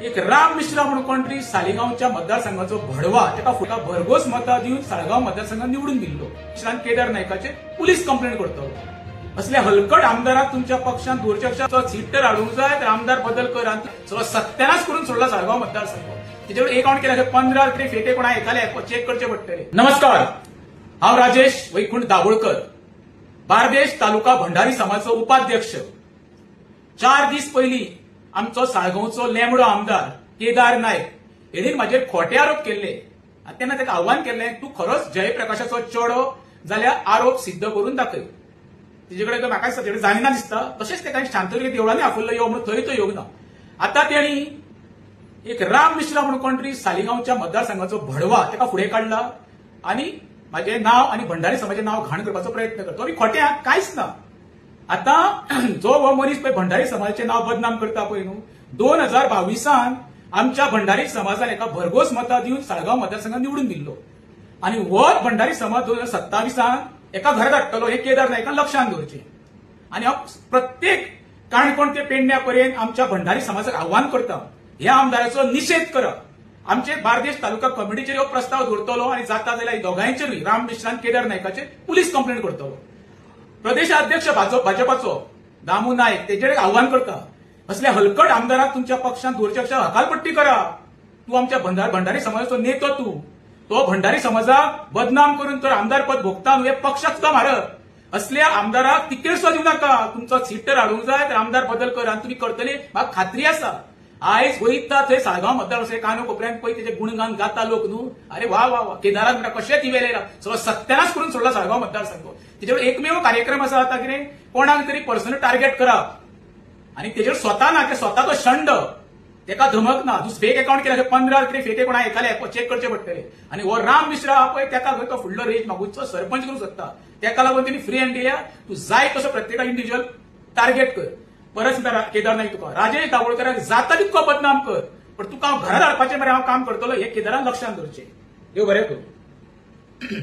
एक राम मिश्रा म्हणून कोणतरी सालिगांवच्या मतदारसंघाचो भडवा त्याका फुटा भरघोस मतां दिवन साळगांव मतदारसंघात निवडून दिल्लो. मिश्रान केदार नायकाचे पुलीस कंप्लेंट करतलो. असल्या हलकट आमदाराक तुमच्या पक्षान दुर्चक्षाचो सीटर हाडूंक जाय तर आमदार बदल कर आनी सगळो सत्यानाश करून सोडला साळगांव मतदारसंघ. तेजेवर एक काउंट केला 15 तरी फेटे कोणा एकाले चेक करचे पडटले. नमस्कार, हांव राजेश वैकुंठ दाबोळकर, बार्देश तालुका भंडारी समाजाचो उपाध्यक्ष. 4 दीस पयलीं आमचो साळगांवचो लेंबडो आमदार केदार नायक हेणीन म्हाजेर खोटे आरोप केल्ले. तेन्ना ताका आव्हान केल्लें, तूं खरोच जयप्रकाशाचो चेडो जाल्यार आरोप सिद्ध करून दाखय. तेजे कडेन म्हाका सगळें जायना दिसता. तशेंच ताका शांततेन देवळांनी आफुल्लो यो म्हणून थंय तो येवंक ना. आतां तेणी एक राम मिश्रा म्हणून कोणतरी सालिगांवच्या मतदारसंघाचो भडवा ताका फुडें काडला आनी म्हाजें नांव आनी भंडारी समाजाचें नांव घाण करपाचो प्रयत्न करता. तो खोटें कांयच ना. आता जो हो मनीस पळय भंडारी समाजाचे नाव बदनाम करता पळय न्हू, 2022 आमच्या भंडारी समाजान एका भरघोस मतां दिवन साळगांव मतदारसंघात निवडून दिल्लो आनी हो भंडारी समाज 2027 एका घरात हाडटलो. हे केदार नायकान लक्षांत दवरचें. आनी हांव प्रत्येक काणकोण ते पेडण्या पर्यंत आमच्या भंडारी समाजाक आव्हान करता, ह्या आमदाराचो निषेध करप. आमचे बार्देश तालुका कमिटीचेर हो प्रस्ताव दवरतलो आनी जाता जाल्यार दोगांयचेरूय राम मिश्रान केदार नायकाचेर पुलीस कंप्लेंट करतलो. प्रदेशाध्यक्ष भाजपाचो दामू नायक तेजेर आव्हान करता, असल्या हलकट आमदाराक तुमच्या पक्षान दुर्चक्षाक हकालपट्टी करा. तूं आमच्या भंडारी समाजाचो नेतो. तो भंडारी समाजाक बदनाम करून तर आमदार पद भोगता न्हू, हे पक्षाक सुद्दां मारत. असल्या आमदाराक तिकेट सुद्दां दिवं नाका. तुमचो सीटर हाडूंक जाय तर आमदार बदल कर आनी तुमी करतले म्हाका खात्री आसा. आयज वयता थंय साळगांव मतदार कानो कोपऱ्यांत पळय तेजे गुणगान गाता लोक न्हू. अरे वा वा वा, केदाराक म्हणटा कशें दिवेलेला, सगळो सत्यानाश करून सोडला साळगांव मतदारसंघ. तेजेवर एकमेव कार्यक्रम आसा आता कितें, कोणाक तरी पर्सनल टार्गेट करप आनी तेजेर स्वता ना, ते स्वताचो शंड, तेका धमक ना. फेक अकाउंट केला 15 तरी फेटे कोणा एकाले चेक करचे पडटले. आनी हो राम मिश्रा हा पळय ताका खंय तो फुडलो रेंज मागूचो सरपंच करूंक सोदता. तेका लागून तेणी फ्री हँड दिल्या. तूं जाय तसो प्रत्येका इंडिव्हिज्युअल टार्गेट कर. परत केदार नायक तुका राजेश दाबोळकराक जाता तितको बदनाम कर, पण तुका घरात हाडपाचें मरे हांव काम करतलो. हे केदारान लक्षांत दवरचें. देव बरें करूं.